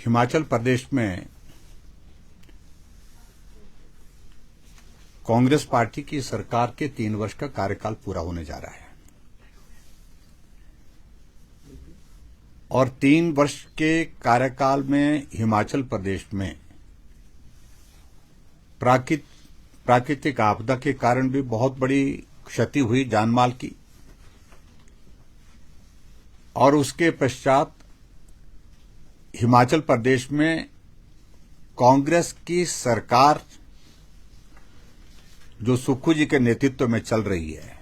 हिमाचल प्रदेश में कांग्रेस पार्टी की सरकार के 3 वर्ष का कार्यकाल पूरा होने जा रहा है और 3 वर्ष के कार्यकाल में हिमाचल प्रदेश में प्राकृतिक आपदा के कारण भी बहुत बड़ी क्षति हुई जानमाल की, और उसके पश्चात हिमाचल प्रदेश में कांग्रेस की सरकार जो सुक्खू जी के नेतृत्व में चल रही है,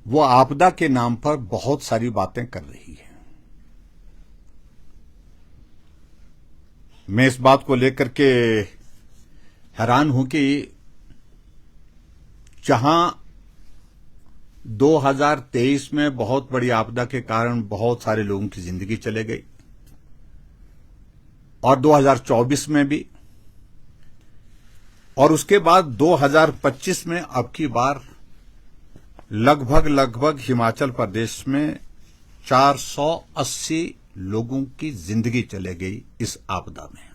वो आपदा के नाम पर बहुत सारी बातें कर रही है। मैं इस बात को लेकर के हैरान हूं कि जहां 2023 में बहुत बड़ी आपदा के कारण बहुत सारे लोगों की जिंदगी चले गई और 2024 में भी, और उसके बाद 2025 में अब की बार लगभग हिमाचल प्रदेश में 480 लोगों की जिंदगी चले गई इस आपदा में।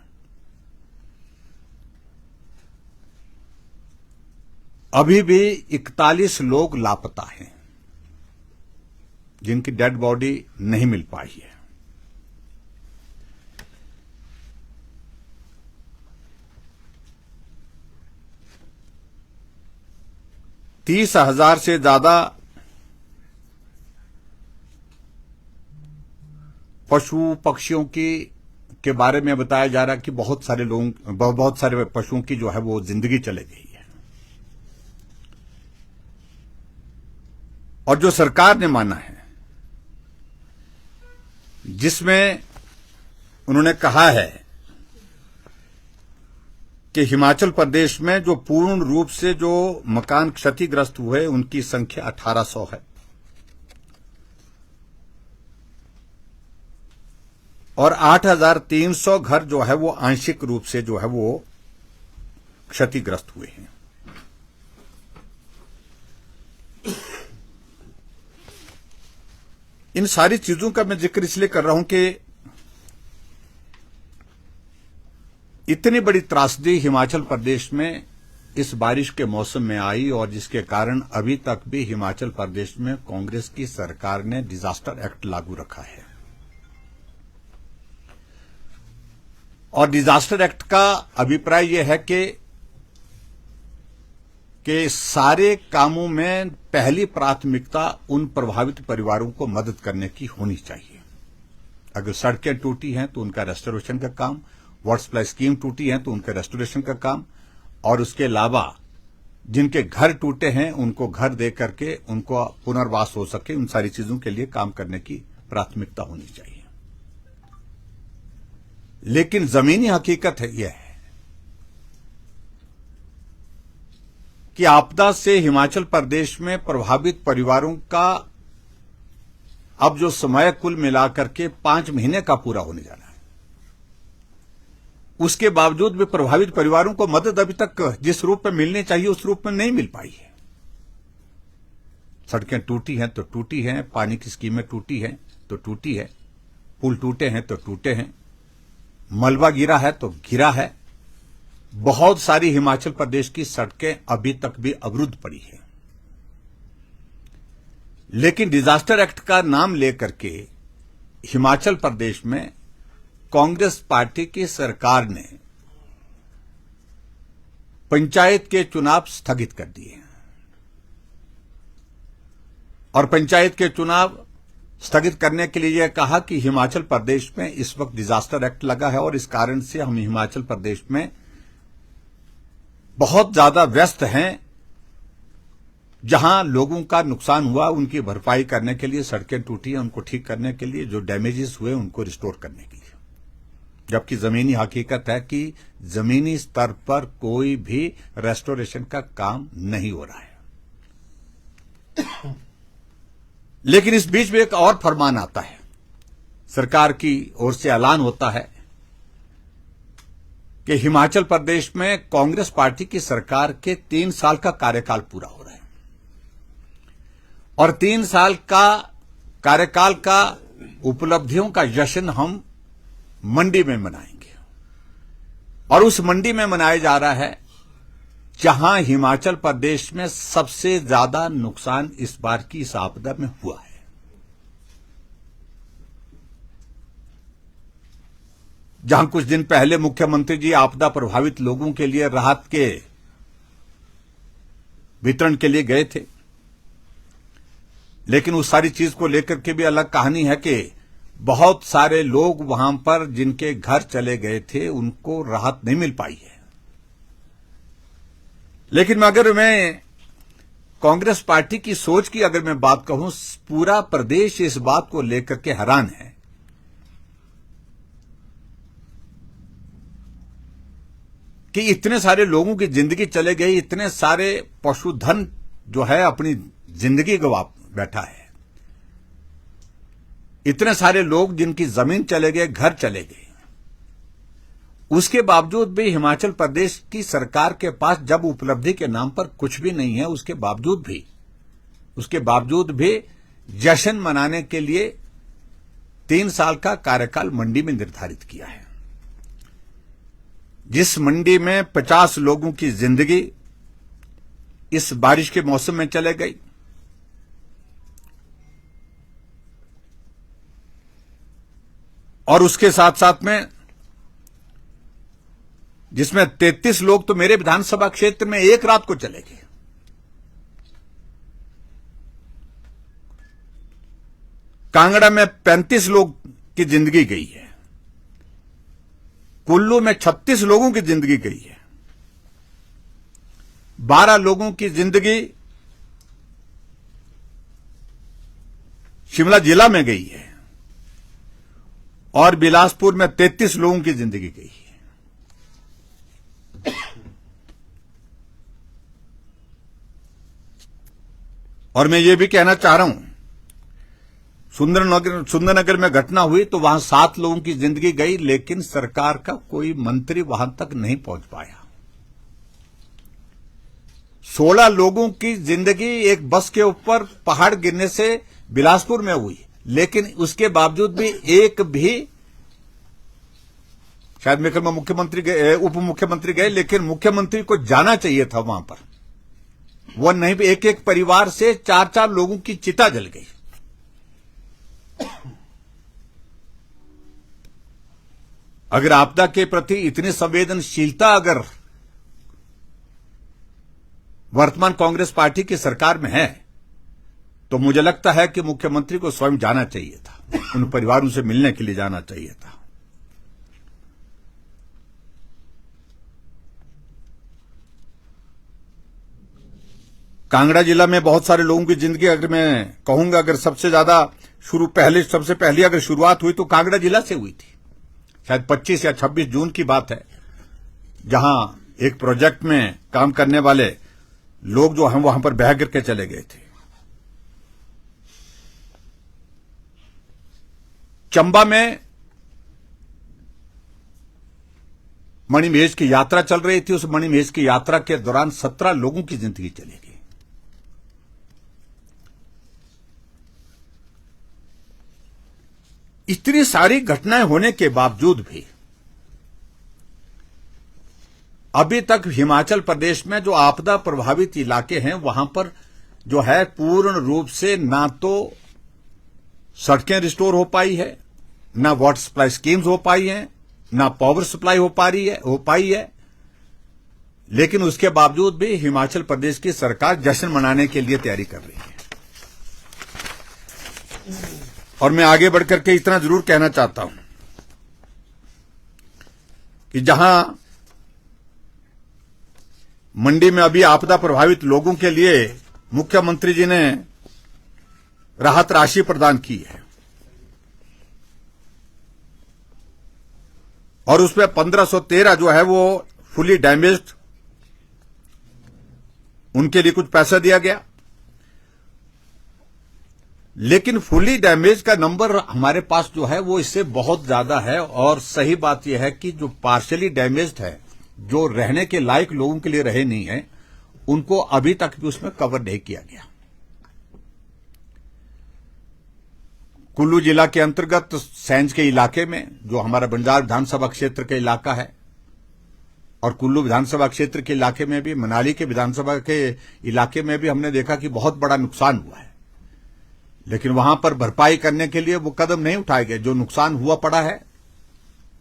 अभी भी 41 लोग लापता हैं जिनकी डेड बॉडी नहीं मिल पाई है। तीस 30,000 से ज्यादा पशु पक्षियों के बारे में बताया जा रहा है कि बहुत सारे पशुओं की जो है वो जिंदगी चले गई है। और जो सरकार ने माना है, जिसमें उन्होंने कहा है कि हिमाचल प्रदेश में जो पूर्ण रूप से जो मकान क्षतिग्रस्त हुए उनकी संख्या 1800 है और 8,300 घर जो है वो आंशिक रूप से जो है वो क्षतिग्रस्त हुए हैं। इन सारी चीजों का मैं जिक्र इसलिए कर रहा हूं कि इतनी बड़ी त्रासदी हिमाचल प्रदेश में इस बारिश के मौसम में आई और जिसके कारण अभी तक भी हिमाचल प्रदेश में कांग्रेस की सरकार ने डिजास्टर एक्ट लागू रखा है। और डिजास्टर एक्ट का अभिप्राय यह है कि सारे कामों में पहली प्राथमिकता उन प्रभावित परिवारों को मदद करने की होनी चाहिए। अगर सड़कें टूटी हैं तो उनका रेस्टोरेशन का काम, वाटर सप्लाई स्कीम टूटी है तो उनके रेस्टोरेशन का काम, और उसके अलावा जिनके घर टूटे हैं उनको घर दे करके उनको पुनर्वास हो सके, उन सारी चीजों के लिए काम करने की प्राथमिकता होनी चाहिए। लेकिन जमीनी हकीकत है यह है कि आपदा से हिमाचल प्रदेश में प्रभावित परिवारों का अब जो समय कुल मिलाकर के 5 महीने का पूरा होने जा रहा है, उसके बावजूद भी प्रभावित परिवारों को मदद अभी तक जिस रूप में मिलनी चाहिए उस रूप में नहीं मिल पाई है। सड़कें टूटी हैं तो टूटी हैं, पानी की स्कीमें टूटी हैं तो टूटी है, पुल टूटे हैं तो टूटे हैं, मलबा गिरा है तो गिरा है। बहुत सारी हिमाचल प्रदेश की सड़कें अभी तक भी अवरुद्ध पड़ी हैं। लेकिन डिजास्टर एक्ट का नाम लेकर के हिमाचल प्रदेश में कांग्रेस पार्टी की सरकार ने पंचायत के चुनाव स्थगित कर दिए और पंचायत के चुनाव स्थगित करने के लिए यह कहा कि हिमाचल प्रदेश में इस वक्त डिजास्टर एक्ट लगा है और इस कारण से हम हिमाचल प्रदेश में बहुत ज्यादा व्यस्त हैं। जहां लोगों का नुकसान हुआ उनकी भरपाई करने के लिए, सड़कें टूटी हैं उनको ठीक करने के लिए, जो डैमेजेस हुए उनको रिस्टोर करने के लिए, जबकि जमीनी हकीकत है कि जमीनी स्तर पर कोई भी रेस्टोरेशन का काम नहीं हो रहा है। लेकिन इस बीच में एक और फरमान आता है, सरकार की ओर से ऐलान होता है कि हिमाचल प्रदेश में कांग्रेस पार्टी की सरकार के 3 साल का कार्यकाल पूरा हो रहा है और 3 साल का कार्यकाल का उपलब्धियों का जश्न हम मंडी में मनाएंगे, और उस मंडी में मनाया जा रहा है जहां हिमाचल प्रदेश में सबसे ज्यादा नुकसान इस बार की इस आपदा में हुआ है। जहां कुछ दिन पहले मुख्यमंत्री जी आपदा प्रभावित लोगों के लिए राहत के वितरण के लिए गए थे, लेकिन उस सारी चीज को लेकर के भी अलग कहानी है कि बहुत सारे लोग वहां पर जिनके घर चले गए थे उनको राहत नहीं मिल पाई है। लेकिन अगर मैं कांग्रेस पार्टी की सोच की अगर मैं बात कहूं, पूरा प्रदेश इस बात को लेकर के हैरान है कि इतने सारे लोगों की जिंदगी चले गई, इतने सारे पशुधन जो है अपनी जिंदगी गवा बैठा है, इतने सारे लोग जिनकी जमीन चले गए, घर चले गए, उसके बावजूद भी हिमाचल प्रदेश की सरकार के पास जब उपलब्धि के नाम पर कुछ भी नहीं है, उसके बावजूद भी जश्न मनाने के लिए 3 साल का कार्यकाल मंडी में निर्धारित किया है। जिस मंडी में 50 लोगों की जिंदगी इस बारिश के मौसम में चले गई, और उसके साथ साथ में जिसमें 33 लोग तो मेरे विधानसभा क्षेत्र में एक रात को चले गए। कांगड़ा में 35 लोग की जिंदगी गई है, कुल्लू में 36 लोगों की जिंदगी गई है, 12 लोगों की जिंदगी शिमला जिला में गई है, और बिलासपुर में 33 लोगों की जिंदगी गई है। और मैं ये भी कहना चाह रहा हूं, सुंदरनगर में घटना हुई तो वहां 7 लोगों की जिंदगी गई, लेकिन सरकार का कोई मंत्री वहां तक नहीं पहुंच पाया। 16 लोगों की जिंदगी एक बस के ऊपर पहाड़ गिरने से बिलासपुर में हुई, लेकिन उसके बावजूद भी एक भी, शायद मेरे ख्याल में मुख्यमंत्री गए, उप मुख्यमंत्री गए, लेकिन मुख्यमंत्री को जाना चाहिए था वहां पर, वो नहीं। एक एक परिवार से 4-4 लोगों की चिता जल गई। अगर आपदा के प्रति इतनी संवेदनशीलता अगर वर्तमान कांग्रेस पार्टी की सरकार में है, तो मुझे लगता है कि मुख्यमंत्री को स्वयं जाना चाहिए था, उन परिवारों से मिलने के लिए जाना चाहिए था। कांगड़ा जिला में बहुत सारे लोगों की जिंदगी, अगर मैं कहूंगा, अगर सबसे पहली अगर शुरुआत हुई तो कांगड़ा जिला से हुई थी। शायद 25 या 26 जून की बात है, जहां एक प्रोजेक्ट में काम करने वाले लोग जो हैं वहां पर बह गिर के चले गए थे। चंबा में मणिमहेश की यात्रा चल रही थी, उस मणिमहेश की यात्रा के दौरान 17 लोगों की जिंदगी चली गई। इतनी सारी घटनाएं होने के बावजूद भी अभी तक हिमाचल प्रदेश में जो आपदा प्रभावित इलाके हैं वहां पर जो है पूर्ण रूप से ना तो सड़कें रिस्टोर हो पाई है, ना वाटर सप्लाई स्कीम्स हो पाई हैं, ना पावर सप्लाई हो पाई है। लेकिन उसके बावजूद भी हिमाचल प्रदेश की सरकार जश्न मनाने के लिए तैयारी कर रही है। और मैं आगे बढ़कर के इतना जरूर कहना चाहता हूं कि जहां मंडी में अभी आपदा प्रभावित लोगों के लिए मुख्यमंत्री जी ने राहत राशि प्रदान की है, और उसमें 1513 जो है वो फुली डैमेज्ड, उनके लिए कुछ पैसा दिया गया। लेकिन फुली डैमेज का नंबर हमारे पास जो है वो इससे बहुत ज्यादा है, और सही बात यह है कि जो पार्शियली डैमेज्ड है, जो रहने के लायक लोगों के लिए रहे नहीं है, उनको अभी तक भी उसमें कवर नहीं किया गया। कुल्लू जिला के अंतर्गत सैंज के इलाके में, जो हमारा बंजार विधानसभा क्षेत्र का इलाका है, और कुल्लू विधानसभा क्षेत्र के इलाके में भी, मनाली के विधानसभा के इलाके में भी हमने देखा कि बहुत बड़ा नुकसान हुआ है। लेकिन वहां पर भरपाई करने के लिए वो कदम नहीं उठाए गए। जो नुकसान हुआ पड़ा है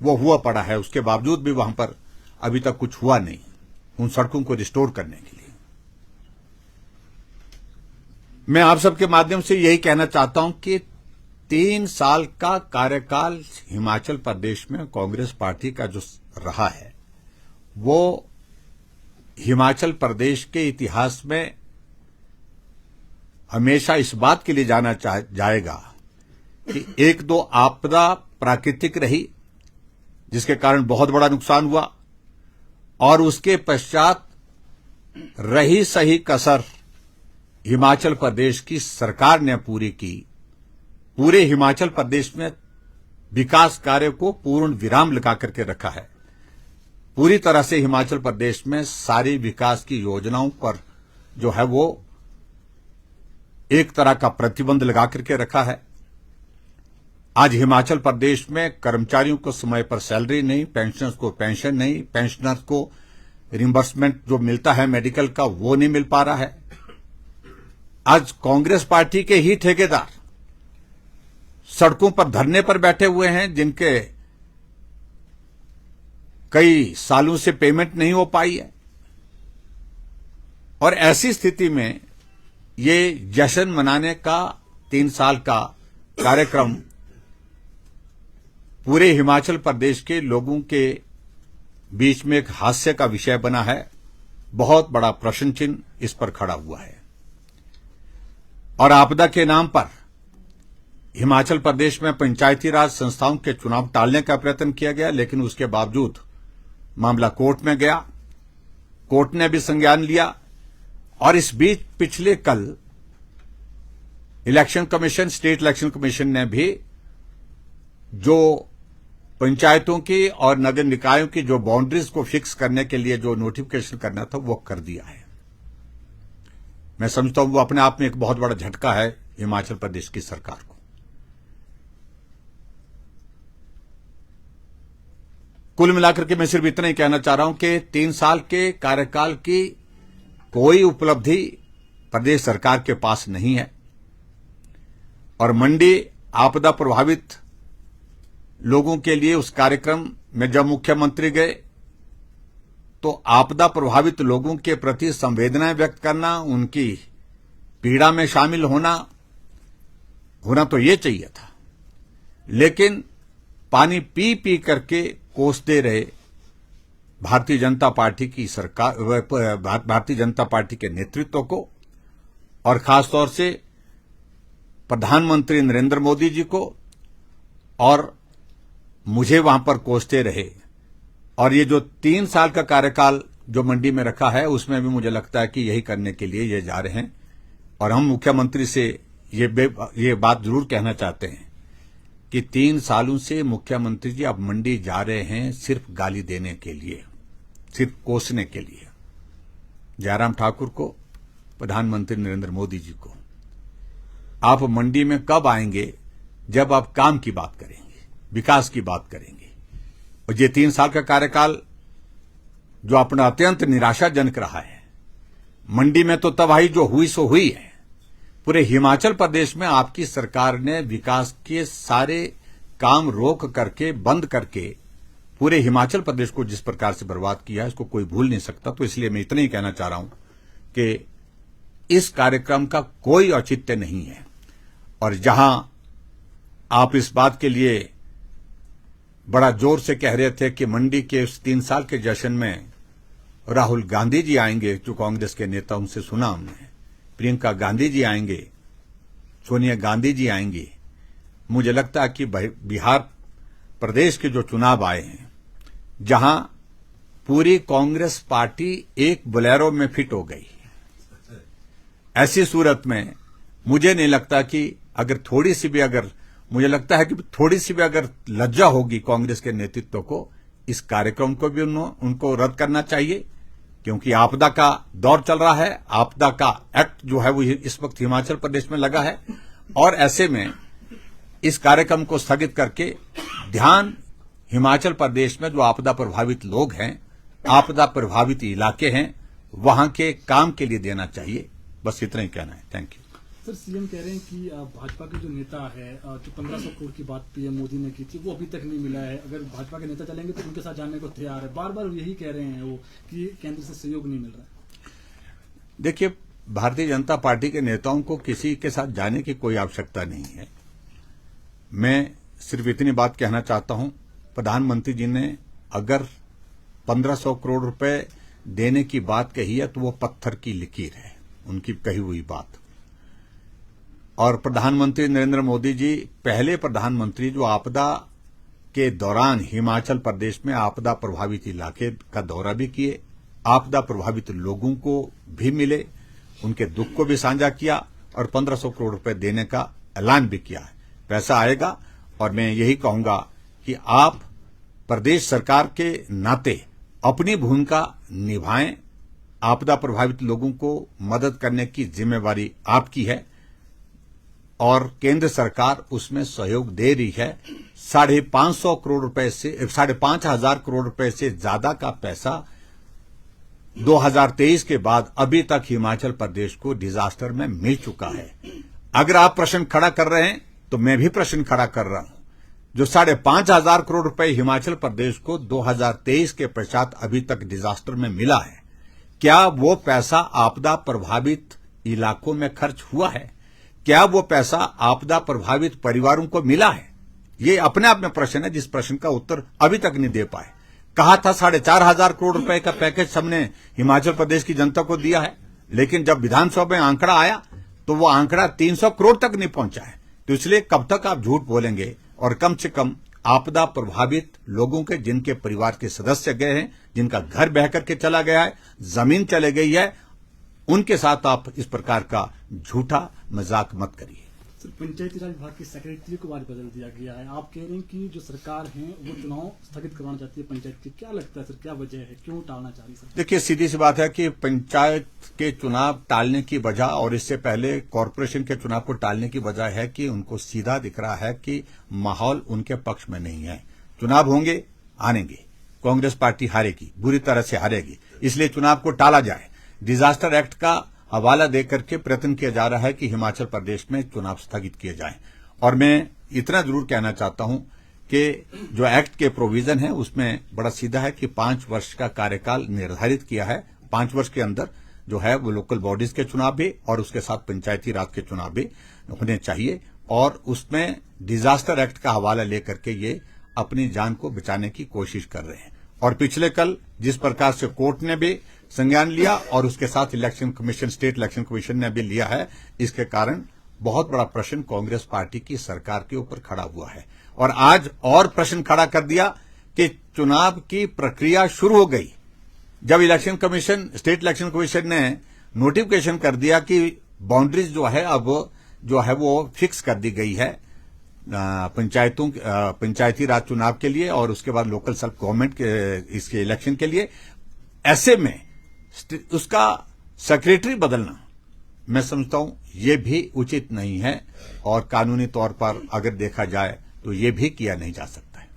वो हुआ पड़ा है, उसके बावजूद भी वहां पर अभी तक कुछ हुआ नहीं उन सड़कों को रिस्टोर करने के लिए। मैं आप सबके माध्यम से यही कहना चाहता हूं कि 3 साल का कार्यकाल हिमाचल प्रदेश में कांग्रेस पार्टी का जो रहा है वो हिमाचल प्रदेश के इतिहास में हमेशा इस बात के लिए जाना जाएगा कि 1-2 आपदा प्राकृतिक रही जिसके कारण बहुत बड़ा नुकसान हुआ, और उसके पश्चात रही सही कसर हिमाचल प्रदेश की सरकार ने पूरी की। पूरे हिमाचल प्रदेश में विकास कार्य को पूर्ण विराम लगा करके रखा है। पूरी तरह से हिमाचल प्रदेश में सारी विकास की योजनाओं पर जो है वो एक तरह का प्रतिबंध लगा करके रखा है। आज हिमाचल प्रदेश में कर्मचारियों को समय पर सैलरी नहीं, पेंशनर्स को पेंशन नहीं, पेंशनर्स को रिम्बर्समेंट जो मिलता है मेडिकल का वो नहीं मिल पा रहा है। आज कांग्रेस पार्टी के ही ठेकेदार सड़कों पर धरने पर बैठे हुए हैं, जिनके कई सालों से पेमेंट नहीं हो पाई है। और ऐसी स्थिति में ये जश्न मनाने का 3 साल का कार्यक्रम पूरे हिमाचल प्रदेश के लोगों के बीच में एक हास्य का विषय बना है। बहुत बड़ा प्रश्न चिन्ह इस पर खड़ा हुआ है। और आपदा के नाम पर हिमाचल प्रदेश में पंचायती राज संस्थाओं के चुनाव टालने का प्रयत्न किया गया, लेकिन उसके बावजूद मामला कोर्ट में गया। कोर्ट ने भी संज्ञान लिया। और इस बीच पिछले कल election commission, state election commission ने भी जो पंचायतों की और नगर निकायों की जो बाउंड्रीज को फिक्स करने के लिए जो नोटिफिकेशन करना था वो कर दिया है। मैं समझता हूं वो अपने आप में एक बहुत बड़ा झटका है हिमाचल प्रदेश की सरकार को। कुल मिलाकर के मैं सिर्फ इतना ही कहना चाह रहा हूं कि 3 साल के कार्यकाल की कोई उपलब्धि प्रदेश सरकार के पास नहीं है। और मंडी आपदा प्रभावित लोगों के लिए उस कार्यक्रम में जब मुख्यमंत्री गए तो आपदा प्रभावित लोगों के प्रति संवेदनाएं व्यक्त करना, उनकी पीड़ा में शामिल होना तो ये चाहिए था। लेकिन पानी पी पी करके कोसते रहे भारतीय जनता पार्टी की सरकार, भारतीय जनता पार्टी के नेतृत्व को, और खासतौर से प्रधानमंत्री नरेंद्र मोदी जी को। और मुझे वहां पर कोसते रहे। और ये जो 3 साल का कार्यकाल जो मंडी में रखा है उसमें भी मुझे लगता है कि यही करने के लिए ये जा रहे हैं। और हम मुख्यमंत्री से ये बात जरूर कहना चाहते हैं कि 3 सालों से मुख्यमंत्री जी अब मंडी जा रहे हैं सिर्फ गाली देने के लिए, सिर्फ कोसने के लिए जयराम ठाकुर को, प्रधानमंत्री नरेंद्र मोदी जी को। आप मंडी में कब आएंगे जब आप काम की बात करेंगे, विकास की बात करेंगे। और ये 3 साल का कार्यकाल जो अपना अत्यंत निराशाजनक रहा है। मंडी में तो तबाही जो हुई सो हुई है। पूरे हिमाचल प्रदेश में आपकी सरकार ने विकास के सारे काम रोक करके, बंद करके पूरे हिमाचल प्रदेश को जिस प्रकार से बर्बाद किया है इसको कोई भूल नहीं सकता। तो इसलिए मैं इतना ही कहना चाह रहा हूं कि इस कार्यक्रम का कोई औचित्य नहीं है। और जहां आप इस बात के लिए बड़ा जोर से कह रहे थे कि मंडी के उस 3 साल के जश्न में राहुल गांधी जी आएंगे, जो कांग्रेस के नेता, उनसे सुना हमने, प्रियंका गांधी जी आएंगे, सोनिया गांधी जी आएंगी। मुझे लगता है कि बिहार प्रदेश के जो चुनाव आए हैं, जहां पूरी कांग्रेस पार्टी एक बोलेरो में फिट हो गई, ऐसी सूरत में मुझे नहीं लगता कि अगर थोड़ी सी भी अगर लज्जा होगी कांग्रेस के नेतृत्व को, इस कार्यक्रम को भी उनको रद्द करना चाहिए। क्योंकि आपदा का दौर चल रहा है, आपदा का एक्ट जो है वो इस वक्त हिमाचल प्रदेश में लगा है। और ऐसे में इस कार्यक्रम को स्थगित करके ध्यान हिमाचल प्रदेश में जो आपदा प्रभावित लोग हैं, आपदा प्रभावित इलाके हैं, वहां के काम के लिए देना चाहिए। बस इतना ही कहना है। Thank you. सर, सीएम कह रहे हैं कि भाजपा के जो नेता है, जो 1500 करोड़ की बात पीएम मोदी ने की थी, वो अभी तक नहीं मिला है। अगर भाजपा के नेता चलेंगे तो उनके साथ जाने को तैयार है। बार बार यही कह रहे हैं वो कि केंद्र से सहयोग नहीं मिल रहा है। देखिए, भारतीय जनता पार्टी के नेताओं को किसी के साथ जाने की कोई आवश्यकता नहीं है। मैं सिर्फ इतनी बात कहना चाहता हूं, प्रधानमंत्री जी ने अगर 1500 करोड़ रुपए देने की बात कही है तो वो पत्थर की लकीर है, उनकी कही हुई बात। और प्रधानमंत्री नरेंद्र मोदी जी पहले प्रधानमंत्री जो आपदा के दौरान हिमाचल प्रदेश में आपदा प्रभावित इलाके का दौरा भी किए, आपदा प्रभावित लोगों को भी मिले, उनके दुख को भी साझा किया और 1500 करोड़ रुपए देने का ऐलान भी किया है। पैसा आएगा और मैं यही कहूंगा कि आप प्रदेश सरकार के नाते अपनी भूमिका निभाएं। आपदा प्रभावित लोगों को मदद करने की जिम्मेवारी आपकी है और केंद्र सरकार उसमें सहयोग दे रही है। 550 करोड़ रुपए से 5,500 करोड़ रुपए से ज्यादा का पैसा 2023 के बाद अभी तक हिमाचल प्रदेश को डिजास्टर में मिल चुका है। अगर आप प्रश्न खड़ा कर रहे हैं तो मैं भी प्रश्न खड़ा कर रहा हूं। जो 5,500 करोड़ रुपए हिमाचल प्रदेश को 2023 के पश्चात अभी तक डिजास्टर में मिला है, क्या वो पैसा आपदा प्रभावित इलाकों में खर्च हुआ है? क्या वो पैसा आपदा प्रभावित परिवारों को मिला है? ये अपने आप में प्रश्न है जिस प्रश्न का उत्तर अभी तक नहीं दे पाए। कहा था 4,500 करोड़ रुपए का पैकेज हमने हिमाचल प्रदेश की जनता को दिया है, लेकिन जब विधानसभा में आंकड़ा आया तो वो आंकड़ा 300 करोड़ तक नहीं पहुंचा है। तो इसलिए कब तक आप झूठ बोलेंगे? और कम से कम आपदा प्रभावित लोगों के जिनके परिवार के सदस्य गए हैं, जिनका घर बह करके चला गया है, जमीन चले गई है, उनके साथ आप इस प्रकार का झूठा मजाक मत करिए। सर, पंचायती राज विभाग की सेक्रेटरी को आज बदल दिया गया है। आप कह रहे हैं कि जो सरकार है वो चुनाव स्थगित करवाना चाहती है पंचायत के। क्या लगता है सर, क्या वजह है, क्यों टालना चाह रही है? देखिए, सीधी सी बात है कि पंचायत के चुनाव टालने की वजह और इससे पहले कॉरपोरेशन के चुनाव को टालने की वजह है कि उनको सीधा दिख रहा है कि माहौल उनके पक्ष में नहीं है। चुनाव होंगे, आनेंगे, कांग्रेस पार्टी हारेगी, बुरी तरह से हारेगी, इसलिए चुनाव को टाला जाए। डिजास्टर एक्ट का हवाला देकर के प्रयत्न किया जा रहा है कि हिमाचल प्रदेश में चुनाव स्थगित किए जाएं। और मैं इतना जरूर कहना चाहता हूं कि जो एक्ट के प्रोविजन है उसमें बड़ा सीधा है कि 5 वर्ष का कार्यकाल निर्धारित किया है। 5 वर्ष के अंदर जो है वो लोकल बॉडीज के चुनाव भी और उसके साथ पंचायती राज के चुनाव भी होने चाहिए। और उसमें डिजास्टर एक्ट का हवाला लेकर के ये अपनी जान को बचाने की कोशिश कर रहे हैं। और पिछले कल जिस प्रकार से कोर्ट ने भी संज्ञान लिया और उसके साथ election commission, state election commission ने भी लिया है, इसके कारण बहुत बड़ा प्रश्न कांग्रेस पार्टी की सरकार के ऊपर खड़ा हुआ है। और आज और प्रश्न खड़ा कर दिया कि चुनाव की प्रक्रिया शुरू हो गई। जब election commission, state election commission ने नोटिफिकेशन कर दिया कि बाउंड्रीज जो है अब जो है वो फिक्स कर दी गई है पंचायती राज चुनाव के लिए और उसके बाद लोकल सेल्फ गवर्नमेंट के इसके इलेक्शन के लिए, ऐसे में उसका सेक्रेटरी बदलना मैं समझता हूं ये भी उचित नहीं है और कानूनी तौर पर अगर देखा जाए तो ये भी किया नहीं जा सकता है।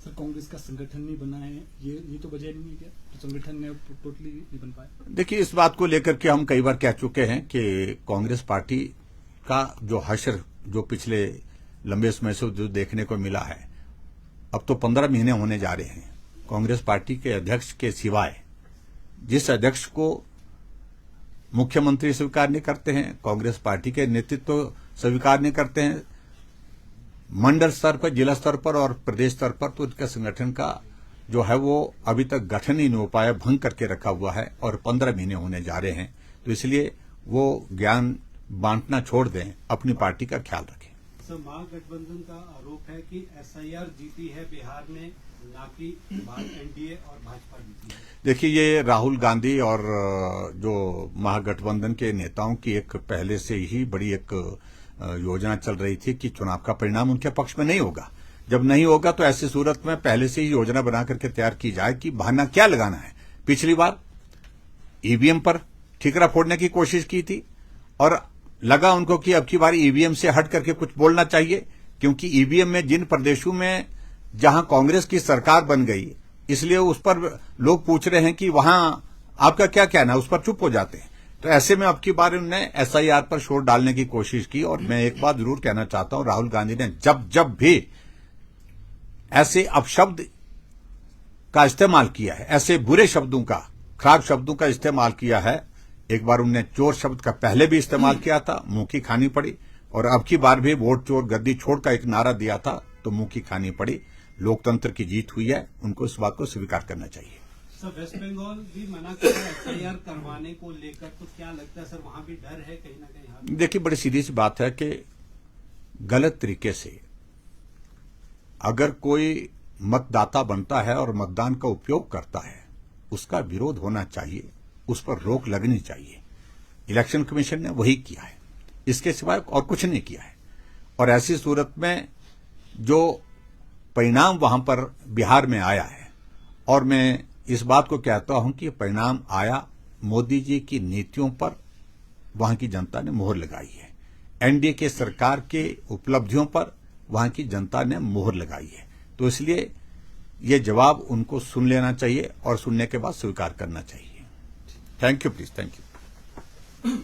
सर, कांग्रेस का संगठन नहीं बना है, ये तो वजह नहीं है क्या तो संगठन ने टोटली नहीं बन पाया? देखिए, इस बात को लेकर के हम कई बार कह चुके हैं कि कांग्रेस पार्टी का जो हश्र जो पिछले लंबे समय से जो देखने को मिला है, अब तो 15 महीने होने जा रहे हैं। कांग्रेस पार्टी के अध्यक्ष के सिवाय जिस अध्यक्ष को मुख्यमंत्री स्वीकार नहीं करते हैं, कांग्रेस पार्टी के नेतृत्व स्वीकार नहीं करते हैं, मंडल स्तर पर, जिला स्तर पर और प्रदेश स्तर पर, तो इनका संगठन का जो है वो अभी तक गठन ही नहीं हो पाया, भंग करके रखा हुआ है और 15 महीने होने जा रहे हैं। तो इसलिए वो ज्ञान बांटना छोड़ दें, अपनी पार्टी का ख्याल रखें। सर, महागठबंधन का आरोप है कि एसआईआर जीती है बिहार में, ना कि एनडीए और भाजपा जीती है। देखिए, ये राहुल गांधी और जो महागठबंधन के नेताओं की एक पहले से ही बड़ी एक योजना चल रही थी कि चुनाव का परिणाम उनके पक्ष में नहीं होगा। जब नहीं होगा तो ऐसी सूरत में पहले से ही योजना बना करके तैयार की जाए कि बहाना क्या लगाना है। पिछली बार ईवीएम पर ठिकरा फोड़ने की कोशिश की थी और लगा उनको कि अब की बार ईवीएम से हट करके कुछ बोलना चाहिए, क्योंकि ईवीएम में जिन प्रदेशों में जहां कांग्रेस की सरकार बन गई, इसलिए उस पर लोग पूछ रहे हैं कि वहां आपका क्या कहना है, उस पर चुप हो जाते हैं। तो ऐसे में अब की बार उन्होंने एसआईआर पर शोर डालने की कोशिश की। और मैं एक बात जरूर कहना चाहता हूं, राहुल गांधी ने जब भी ऐसे अपशब्द का इस्तेमाल किया है, ऐसे बुरे शब्दों का, खराब शब्दों का इस्तेमाल किया है, एक बार उन्होंने चोर शब्द का पहले भी इस्तेमाल किया था, मुंह की खानी पड़ी। और अब की बार भी वोट चोर गद्दी छोड़ का एक नारा दिया था, तो मुंह की खानी पड़ी। लोकतंत्र की जीत हुई है, उनको इस बात को स्वीकार करना चाहिए। सर, वेस्ट बंगाल भी मना कर रहा है एफआईआर करवाने को लेकर, तो क्या लगता है सर वहां भी डर है कहीं ना कहीं? देखिए, बड़ी सीधी सी बात है कि गलत तरीके से अगर कोई मतदाता बनता है और मतदान का उपयोग करता है, उसका विरोध होना चाहिए, उस पर रोक लगनी चाहिए। इलेक्शन कमीशन ने वही किया है, इसके सिवाय और कुछ नहीं किया है। और ऐसी सूरत में जो परिणाम वहां पर बिहार में आया है, और मैं इस बात को कहता हूं कि परिणाम आया मोदी जी की नीतियों पर वहां की जनता ने मोहर लगाई है। एनडीए के सरकार के उपलब्धियों पर वहां की जनता ने मोहर लगाई है। तो इसलिए ये जवाब उनको सुन लेना चाहिए और सुनने के बाद स्वीकार करना चाहिए। Thank you, please, thank you.